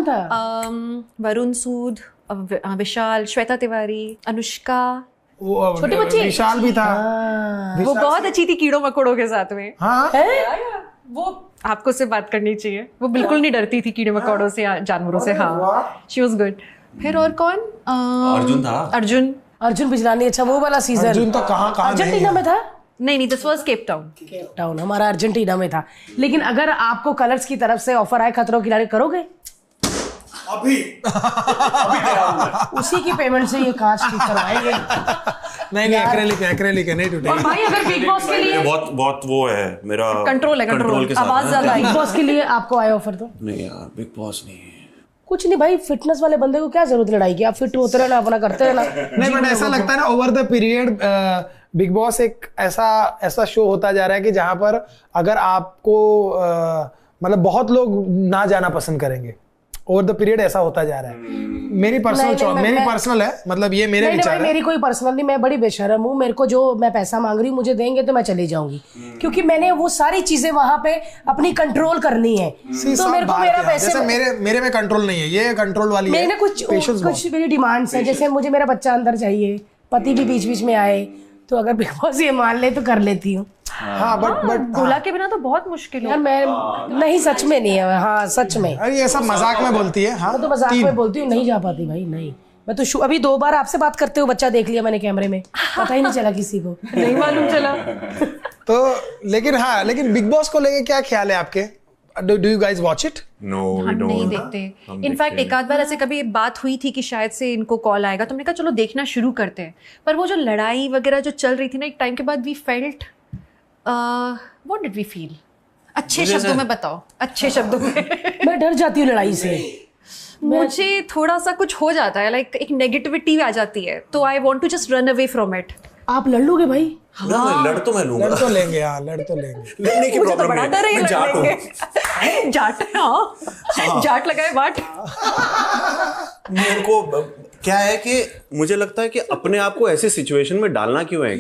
था? वरुण सूद, विशाल, श्वेता तिवारी, अनुष्का, छोटे बच्चे, विशाल भी था। वो बहुत अच्छी थी कीड़ों मकोड़ों के साथ में। हाँ वो आपको से बात करनी चाहिए, वो बिल्कुल नहीं डरती थी कीड़े मकोड़ों से या जानवरों से। हाँ, शी वाज गुड। फिर और कौन? अर्जुन था। अर्जुन बिजलानी। अच्छा, वो वाला सीजन। अर्जुन तो कहाँ अर्जेंटीना में था? नहीं, दिस वाज केप टाउन। हमारा अर्जेंटीना में था। लेकिन अगर आपको कलर्स की तरफ से ऑफर आए खतरों की खिलाड़ी, करोगे? अभी उसी की पेमेंट से ये कांच ठीक करवाएंगे। नहीं, एक्रेलिक है, नहीं टूटेगा। और भाई अगर बिग बॉस के लिए बहुत वो है मेरा कंट्रोल के साथ आवाज ज्यादा बिग बॉस के लिए आपको आए ऑफर तो? नहीं यार, बिग बॉस नहीं है। कुछ नहीं भाई, फिटनेस वाले बंदे को क्या जरूरत लड़ाई की? आप फिट होते रहना, अपना करते रहना। नहीं, बट ऐसा लगता है ना over the period big boss एक ऐसा शो होता जा रहा है कि जहां पर अगर आपको मतलब बहुत लोग ना जाना पसंद करेंगे। ओवर द पीरियड ऐसा होता जा रहा है। मेरी पर्सनल है, मतलब ये मेरे विचार है। मेरी कोई पर्सनल नहीं, मैं बड़ी बेशर्म हूँ। मेरे को जो मैं पैसा मांग रही हूँ मुझे देंगे तो मैं चली जाऊंगी, क्योंकि मैंने वो सारी चीजें वहां पे अपनी कंट्रोल करनी है। तो मेरे को मेरा पैसे, मेरे में कंट्रोल नहीं है, ये कंट्रोल वाली है। मैंने कुछ मेरी डिमांड्स है, जैसे मुझे मेरा बच्चा अंदर चाहिए, पति भी बीच बीच में आए, तो अगर बिग बॉस ये मान ले तो कर लेती हूँ। हाँ, बट दूल्हा के बिना तो बहुत मुश्किल है यार। मैं नहीं, सच में नहीं है। हाँ, सच में। अरे ये सब मजाक में बोलती है। हाँ, मैं तो मजाक में बोलती हूँ, नहीं जा पाती भाई, नहीं। मैं तो अभी 2 बार आपसे बात करते हुए बच्चा देख लिया मैंने कैमरे में, पता ही नहीं चला किसी को, नहीं मालूम चला। तो लेकिन बिग बॉस को लेके क्या ख्याल है आपके? Do you guys watch it? No, हम नहीं देखते। इनफैक्ट एक आध बार ऐसे कभी बात हुई थी कि शायद से इनको कॉल आएगा, तो हमने कहा चलो देखना शुरू करते हैं। पर वो जो लड़ाई वगैरह जो चल रही थी ना, एक टाइम के बाद we felt, what did we feel? अच्छे शब्दों में बताओ, अच्छे शब्दों में। मैं डर जाती हूँ लड़ाई से। मुझे थोड़ा सा कुछ हो जाता है, लाइक एक नेगेटिविटी आ जाती है, तो I want to just run away from it. आप लड़ लोगे भाई? हाँ, लड़ तो मैं लूंगा। लड़ तो लेंगे, हाँ, लड़ तो लेंगे। लड़ने की प्रॉब्लम बड़ा डर है, जाट हूँ। जाट, हाँ, जाट लगाए बाट। मेरे को क्या है कि मुझे लगता है कि अपने आप को ऐसे सिचुएशन में डालना क्यों है,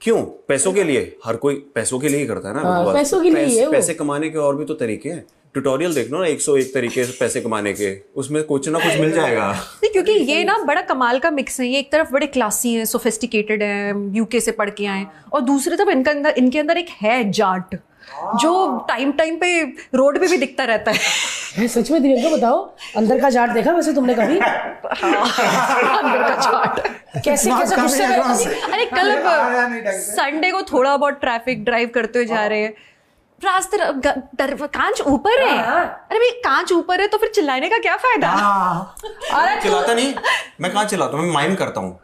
क्यों पैसों के लिए? हर कोई पैसों के लिए ही करता है ना। पैसों के लिए ही है वो। पैसे कमाने के और भी तो तरीके हैं। ट्यूटोरियल देख लो ना, 101 तरीके से पैसे कमाने के, उसमें कुछ ना कुछ मिल जाएगा। क्योंकि ये ना बड़ा कमाल का मिक्स है। ये एक तरफ बड़े क्लासी हैं, सोफिस्टिकेटेड हैं, यूके से पढ़ के आए, और दूसरी तरफ इनके अंदर एक है जाट, जो टाइम पे रोड पे भी दिखता रहता है। सच में दिव्यांका, बताओ, अंदर का जाट देखा वैसे तुमने कभी? अंदर का जाट कैसे गुस्से में? अरे कल संडे को थोड़ा बहुत ट्रैफिक ड्राइव करते हुए जा रहे हैं, रास्ते कांच ऊपर है। अरे भाई, कांच ऊपर है तो फिर चिल्लाने का क्या फायदा? अरे चिल्लाता नहीं, मैं कहाँ चिल्लाता हूँ, मैं माइम करता हूँ।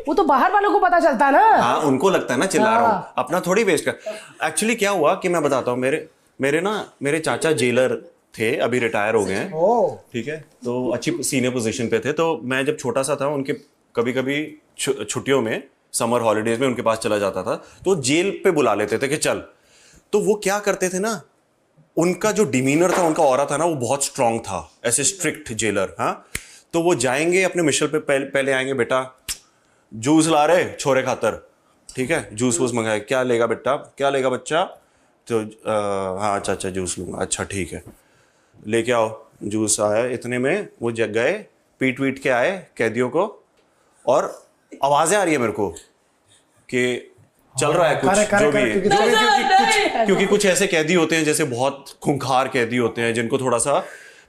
वो तो बाहर वालों को पता चलता है ना। हाँ, उनको लगता है ना चिल्ला रहा हूँ, अपना थोड़ी वेस्ट कर। एक्चुअली क्या हुआ कि मैं बताता हूँ, मेरे चाचा जेलर थे, अभी रिटायर हो गए हैं, ठीक है, तो अच्छी सीनियर पोजीशन पे थे। तो मैं जब छोटा सा था, उनके कभी छुट्टियों में, समर हॉलीडेज में उनके पास चला जाता था, तो जेल पे बुला लेते थे कि चल। तो वो क्या करते थे ना, उनका जो डिमीनर था, उनका ऑरा था ना, वो बहुत स्ट्रांग था, ऐसे स्ट्रिक्ट जेलर। हाँ, तो वो जाएंगे अपने मिशन पे, पहले आएंगे, बेटा जूस ला रहे छोरे खातर, ठीक है, जूस वूस मंगाए, क्या लेगा बेटा, क्या लेगा बच्चा? तो हाँ चाचा जूस लूंगा, अच्छा ठीक है, लेके आओ। जूस आया, इतने में वो जग गए, पीट वीट के आए कैदियों को, और आवाजें आ रही है मेरे को कि चल रहा है कुछ, जो भी है, क्योंकि कुछ ऐसे कैदी होते हैं जैसे बहुत खूंखार कैदी होते हैं, जिनको थोड़ा सा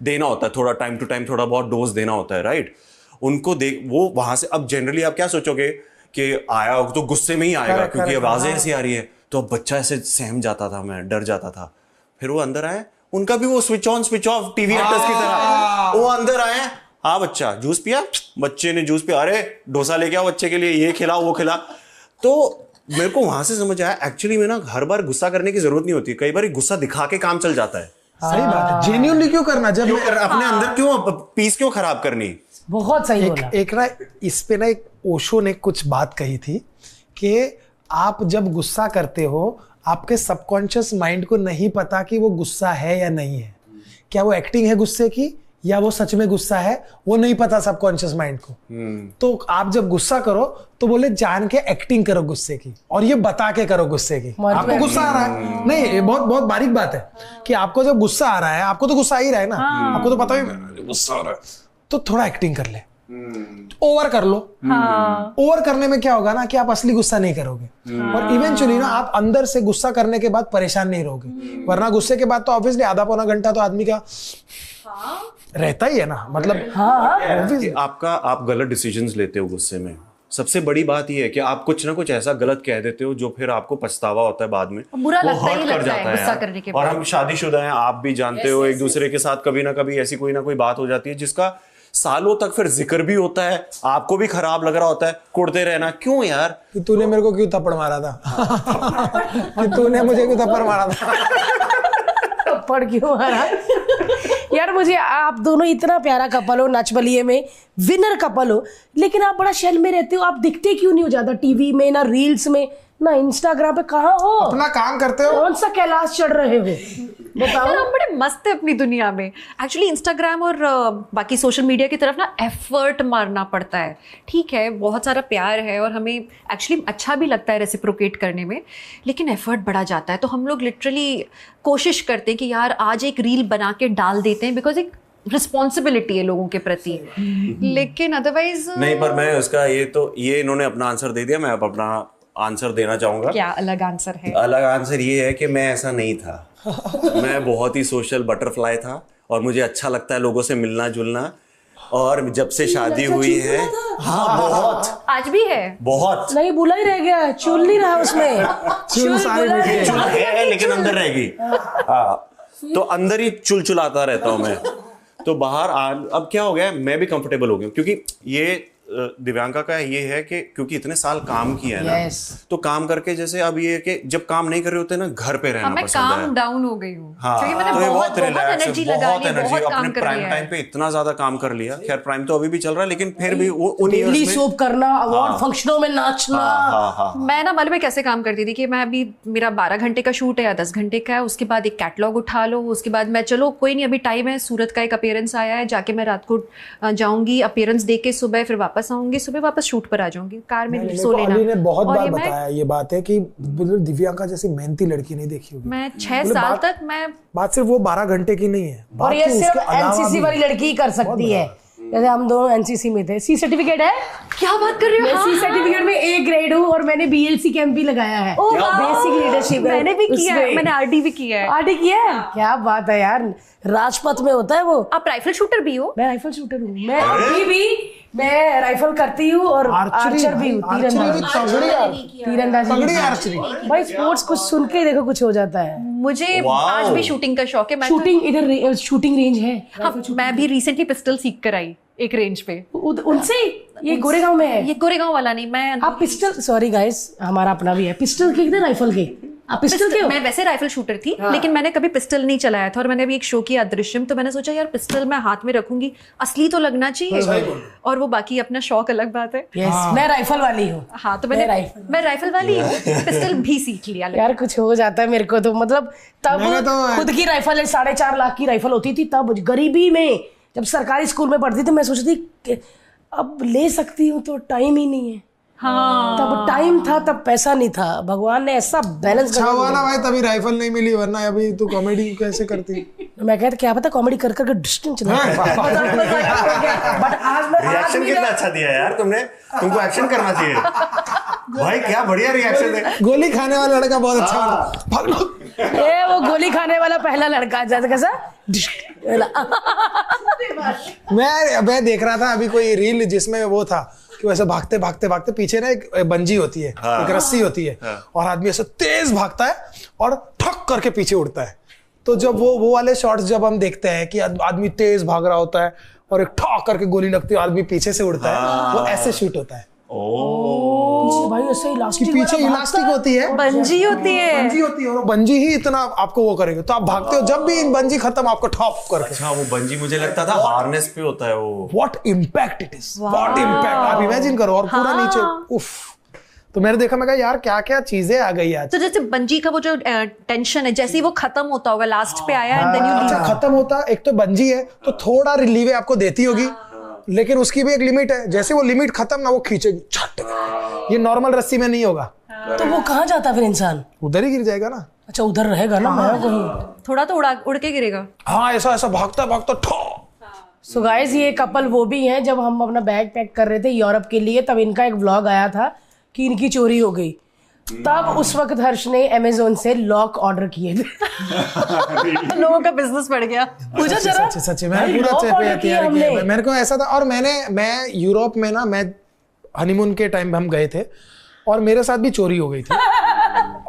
देना होता है, थोड़ा टाइम टू टाइम थोड़ा बहुत डोज देना होता है, राइट? उनको देख, वो वहां से, अब जनरली आप क्या सोचोगे कि आया तो गुस्से में ही आएगा, क्योंकि आवाजें ऐसी आ रही है। तो अब बच्चा ऐसे सहम जाता था, मैं डर जाता था। फिर वो अंदर आए, उनका भी वो switch on switch off TV actors की तरह, वो अंदर आए, हाँ बच्चा जूस पिया, बच्चे ने जूस पिया, अरे डोसा लेके आओ बच्चे के लिए, ये खिला वो खिला। तो मेरे को वहां से समझ आया, एक्चुअली में ना हर बार गुस्सा करने की जरूरत नहीं होती, कई बार गुस्सा दिखा के काम चल जाता है। सही बात है, जेन्युइनली क्यों करना, जब अपने अंदर क्यों पीस क्यों खराब करनी? बहुत सही बोला। एक ना इस पे ना एक ओशो ने कुछ बात कही थी कि आप जब गुस्सा करते हो, आपके सबकॉन्शियस माइंड को नहीं पता कि वो गुस्सा है या नहीं है, क्या वो एक्टिंग है गुस्से की या वो सच में गुस्सा है, वो नहीं पता सबकॉन्शियस माइंड को। तो आप जब गुस्सा करो तो बोले जान के एक्टिंग करो गुस्से की, और ये बता के करो गुस्से की। आपको गुस्सा आ रहा है, नहीं ये बहुत बहुत बारीक बात है कि आपको जब गुस्सा आ रहा है, आपको तो गुस्सा आ ही रहा है ना, आपको तो पता ही गुस्सा आ रहा है, तो थोड़ा एक्टिंग कर ले, ओवर कर लो। ओवर करने में क्या होगा ना कि आप असली गुस्सा नहीं करोगे, और इवेंचुअली ना आप अंदर से गुस्सा करने के बाद परेशान नहीं रहोगे। वरना गुस्से के बाद तो ऑब्वियसली आधा पौना घंटा तो आदमी का रहता ही है ना, मतलब आप गलत डिसीजंस लेते हो गुस्से में। सबसे बड़ी बात यह है कि आप कुछ ना कुछ ऐसा गलत कह देते हो जो फिर आपको पछतावा होता है बाद में, बुरा वो लगता ही hurt कर लगता है जाता गुस्सा यार। करने के और बाद। हम शादीशुदा हैं, आप भी जानते हो, एक दूसरे के साथ कभी ना कभी ऐसी कोई ना कोई बात हो जाती है जिसका सालों तक फिर जिक्र भी होता है, आपको भी खराब लग रहा होता है, कुड़ते रहना क्यों यार, कि तूने मेरे को क्यों थप्पड़ मारा था कि तूने मुझे क्यों थप्पड़ मारा था, थप्पड़ क्यों मारा। यार मुझे आप दोनों इतना प्यारा कपल हो, नच बलिए में विनर कपल हो, लेकिन आप बड़ा शेल में रहते हो। आप दिखते क्यों नहीं हो ज्यादा टीवी में, ना रील्स में, ना इंस्टाग्राम पे, कहाँ हो? अपना काम करते हो, कौन सा कैलाश चढ़ रहे हो बताओ। यार हम बड़े मस्त है अपनी दुनिया में। एक्चुअली इंस्टाग्राम और बाकी सोशल मीडिया की तरफ ना एफर्ट मारना पड़ता है। ठीक है, बहुत सारा प्यार है और हमें एक्चुअली अच्छा भी लगता है रेसिप्रोकेट करने में, लेकिन एफर्ट बढ़ा जाता है। तो हम लोग लिटरली कोशिश करते हैं कि यार आज एक रील बना के डाल देते हैं, बिकॉज एक रिस्पॉन्सिबिलिटी है लोगों के प्रति, लेकिन अदरवाइज नहीं। पर मैं उसका ये इन्होंने अपना आंसर दे दिया, मैं अब अपना आंसर देना चाहूंगा। क्या अलग आंसर है? अलग आंसर ये है कि मैं ऐसा नहीं था। मैं बहुत ही सोशल बटरफ्लाई था और मुझे अच्छा लगता है लोगों से मिलना जुलना, और जब से शादी हुई है, हाँ बहुत, आज भी है, बहुत नहीं बुला ही रह गया, चुल नहीं रहा उसमें, चुल सारे बुला बिखरे। ही चुल है लेकिन अंदर रहेगी। हाँ, तो अंदर ही चुलचुलाता रहता हूँ मैं। तो बाहर अब क्या हो गया है, मैं भी कंफर्टेबल हो गया, क्योंकि ये दिव्यांका का ये है कि क्योंकि इतने साल काम किया है ना, तो काम करके जैसे अब ये कि जब काम नहीं कर रहे होते ना, घर पे रहना मैं पसंद है। काम डाउन हो गई हूँ, हाँ, क्योंकि मैंने तो ये बहुत relax एनर्जी है, लगा बहुत ली, एनर्जी बहुत अपने काम कर प्राइम लिया टाइम है। पे इतना ज्यादा काम कर लिया। खैर प्राइम तो अभी भी चल रहा है, लेकिन फिर भी वो उन डेली years में सोप करना, अवार्ड फंक्शनों में नाचना। हाँ, मैं ना मालूम है कैसे काम करती थी कि मैं अभी मेरा 12 घंटे का शूट है या 10 घंटे का है, उसके बाद एक कैटलॉग उठा लो, उसके बाद मैं चलो कोई नहीं अभी टाइम है, सूरत का एक अपीयरेंस आया है, जाके मैं रात को जाऊंगी, अपीयरेंस दे के सुबह फिर वापस आऊंगी, सुबह वापस शूट पर आ जाऊंगी, कार में सो लेना। अली ने बहुत और बार ये मैं- बताया ये बात है कि दिव्यांका जैसी मेहनती लड़की नहीं देखी होगी। मैं 6 साल तक मैं बात सिर्फ वो 12 घंटे की नहीं है, और बात ये तो सिर्फ उसके अलावा एनसीसी भी वाली लड़की ही कर सकती है। जैसे हम दोनों एनसीसी में थे, सी सर्टिफिकेट है, क्या बात कर रही मैं हूँ? सी सर्टिफिकेट में A ग्रेड हूँ, और मैंने बीएलसी कैंप भी लगाया है, बेसिक लीडरशिप। मैंने भी किया है, मैंने आरडी भी किया है। आरडी किया है, क्या बात है यार, राजपथ में होता है वो। आप राइफल शूटर भी हो? मैं राइफल शूटर हूँ, मैं अभी भी मैं राइफल करती हूँ और आर्चर भी हूँ, तीरंदाजी। भाई स्पोर्ट्स कुछ सुन के देखो कुछ हो जाता है। मुझे आज भी शूटिंग का शौक है। मैं शूटिंग इधर शूटिंग रेंज है। हाँ, मैं भी रिसेंटली पिस्टल सीख कर आई एक रेंज पे। उनसे ये गोरेगांव में है। ये गोरेगांव वाला नहीं, मैं आप पिस्टल, सॉरी गाइस हमारा अपना भी है, पिस्टल के कितने राइफल के, आप पिस्टल के हो? मैं वैसे राइफल शूटर थी, लेकिन मैंने कभी पिस्टल नहीं चलाया था, और मैंने अभी एक शो किया अदृश्यम, तो मैंने सोचा यार पिस्टल मैं हाथ में रखूंगी, असली तो लगना चाहिए, और वो बाकी अपना शौक अलग बात है। यस, मैं राइफल वाली हूँ। हाँ, तो मैं राइफल वाली हूँ, पिस्टल भी सीख लिया। यार कुछ हो जाता है मेरे को तो, मतलब तब खुद की राइफल है, 4.5 लाख की राइफल होती थी तब, गरीबी में, जब सरकारी स्कूल में पढ़ती थी, मैं सोचती कि अब ले सकती हूँ तो टाइम ही नहीं है। हाँ, तब टाइम था, तब पैसा नहीं था, भगवान ने ऐसा बैलेंस अच्छा हुआ ना भाई तभी राइफल नहीं मिली, वरना अभी तू कॉमेडी कैसे करती। मैं कहता क्या पता कॉमेडी कर करके डिस्टेंस चला बट आज मैं रिएक्शन कितना अच्छा दिया यार तुमने, तुमको एक्शन करना चाहिए भाई, क्या बढ़िया रिएक्शन है। गोली खाने वाला लड़का बहुत अच्छा बना। भाग लो। ये वो गोली खाने वाला पहला लड़का जैसे कैसा मैं देख रहा था अभी कोई रील जिसमें वो था कि वैसे भागते भागते भागते पीछे ना एक बंजी होती है, एक रस्सी होती है, और आदमी ऐसे तेज भागता है और ठक करके पीछे उड़ता है। तो जब वो वाले शॉट्स जब हम देखते हैं कि आदमी तेज भाग रहा होता है और एक ठक करके गोली लगती है, आदमी पीछे से उड़ता है, वो ऐसे शूट होता है। भाई ऐसे इलास्टिक पीछे इलास्टिक होती है, बंजी होती है, बंजी होती है, और बंजी ही इतना आपको वो करेगा, तो आप भागते हो, जब भी बंजी खत्म आपको ठॉप करके। अच्छा, वो बंजी मुझे लगता था हार्नेस पे होता है वो। What impact it is, what impact, आप इमेजिन करो, और पूरा नीचे, उफ, तो मैंने देखा, मैं कहा यार क्या क्या चीजें आ गई आज। तो जैसे बंजी का वो जो टेंशन है, जैसे ही वो खत्म होता होगा, लास्ट पे आया एंड देन यू अच्छा, खत्म होता, एक तो बंजी है तो थोड़ा रिलीव आपको देती होगी, लेकिन उसकी भी एक लिमिट है, जैसे वो लिमिट खत्म ना वो खींचेगी छट, ये नॉर्मल रस्सी में नहीं होगा। तो वो कहाँ जाता फिर इंसान? उधर ही गिर जाएगा ना। अच्छा उधर रहेगा ना, मैं कहीं थोड़ा तो उड़ के गिरेगा। हाँ ऐसा ऐसा भागता भागता ठो। सो गाइस ये कपल वो भी हैं, जब हम अपना बैग पैक कर रहे थे यूरोप के लिए तब इनका एक व्लॉग आया था कि इनकी चोरी हो गई। तब उस वक्त हर्ष ने अमेज़न से लॉक ऑर्डर किए थे। लोगों का बिजनेस बढ़ गया। पूछा जरा, सच्ची मैंने पूरा तैयार किया। मेरे को ऐसा था, और मैं यूरोप में ना, मैं हनीमून के टाइम हम गए थे और मेरे साथ भी चोरी हो गई थी।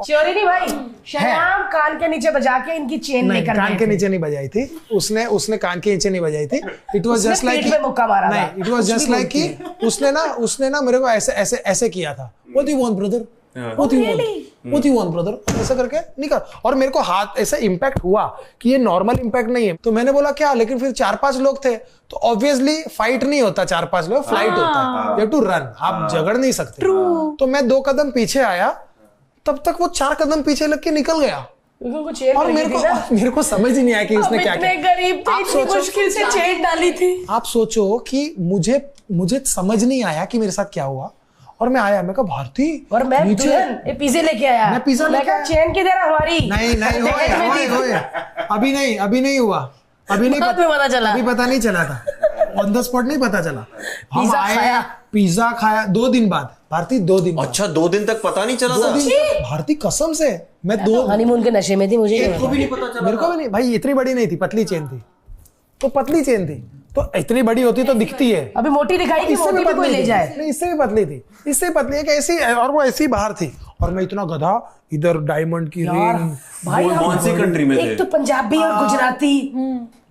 चोरी नहीं भाई, शयाम कान के नीचे बजा के इनकी चेन लेकर कान के नीचे नहीं बजाई थी उसने कान के नीचे नहीं बजाई थी। इट वाज जस्ट लाइक, नहीं इट वाज जस्ट लाइक कि उसने ना मेरे को ऐसे ऐसे ऐसे किया था। What do you want brother, what do you want brother, ऐसा करके निकल। और मेरे को हाथ ऐसा इंपैक्ट हुआ कि ये नॉर्मल इंपैक्ट नहीं है। तो मैंने बोला क्या, लेकिन फिर 4-5 लोग थे तो ऑब्वियसली फाइट नहीं होता, 4-5 लोग फ्लाइट होता है, यू हैव टू रन, आप झगड़ नहीं सकते। तो मैं 2 कदम पीछे आया, तब तक वो 4 कदम पीछे लग के निकल गया। और मेरे को समझ ही नहीं आया कि उसने क्या किया। गरीब थे, इतनी मुश्किल से चेन डाली थी। आप सोचो कि मुझे समझ नहीं आया कि मेरे साथ क्या हुआ। और मैं आया, मैं कहा भारती, और मैं नीचे पिज़्ज़ा लेके आया। मैं पिज़्ज़ा लेके आया, चेन किधर हमारी? नहीं होए अभी नहीं हुआ, अभी नहीं पता चला, अभी पता नहीं चला था, ऑन द स्पॉट नहीं पता चला। हम आए, पिज़्ज़ा खाया 2 दिन बाद, भारती 2 दिन। अच्छा 2 दिन तक पता नहीं चला था? भारती कसम से मैं 2 हनीमून के नशे में थी, मुझे मेरे को भी नहीं भाई, इतनी बड़ी नहीं थी, पतली चेन थी, तो पतली चेन थी, तो इतनी बड़ी होती तो दिखती है। अभी मोटी दिखाई कि मोटी भी कोई ले जाए। नहीं इससे भी पतली थी, इससे पतली है कि ऐसी, और वो ऐसी बाहर थी। और मैं इतना गधा, इधर डायमंड की रिंग। भाई कौन सी कंट्री में थे? एक तो पंजाबी और गुजराती,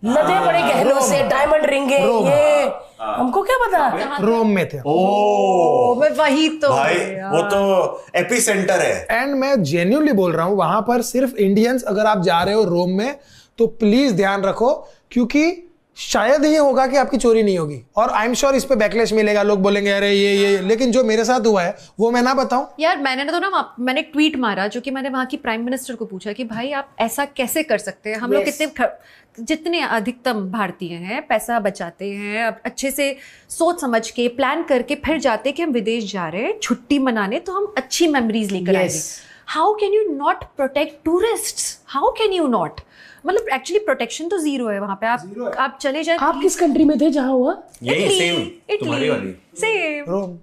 लदे बड़े गहनों से, डायमंड रिंगे, ये हमको क्या पता। रोम में थे। मैं वही तो भाई वो तो एपिसेंटर है। एंड मैं जेन्युइनली बोल रहा हूँ, वहां पर सिर्फ इंडियंस, अगर आप जा रहे हो रोम में तो प्लीज ध्यान रखो, क्योंकि शायद ये होगा कि आपकी चोरी नहीं होगी। और आई एम श्योर इस पे बैकलैश मिलेगा, लोग बोलेंगे अरे ये, लेकिन जो मेरे साथ हुआ है वो मैं ना बताऊं। यार मैंने एक ट्वीट मारा, जो कि मैंने वहाँ की प्राइम मिनिस्टर को पूछा कि भाई आप ऐसा कैसे कर सकते हैं। हम लोग जितने अधिकतम भारतीय हैं पैसा बचाते हैं, अब अच्छे से सोच समझ के प्लान करके फिर जाते हैं कि हम विदेश जा रहे हैं छुट्टी मनाने, तो हम अच्छी मेमोरीज लेकर आएंगे। How can you not protect tourists, how can you not, मतलब एक्चुअली प्रोटेक्शन तो 0 है वहां पे। आप चले जाए। आप किस कंट्री में थे जहां हुआ? यही सेम तुम्हारी वाली सेम रोम।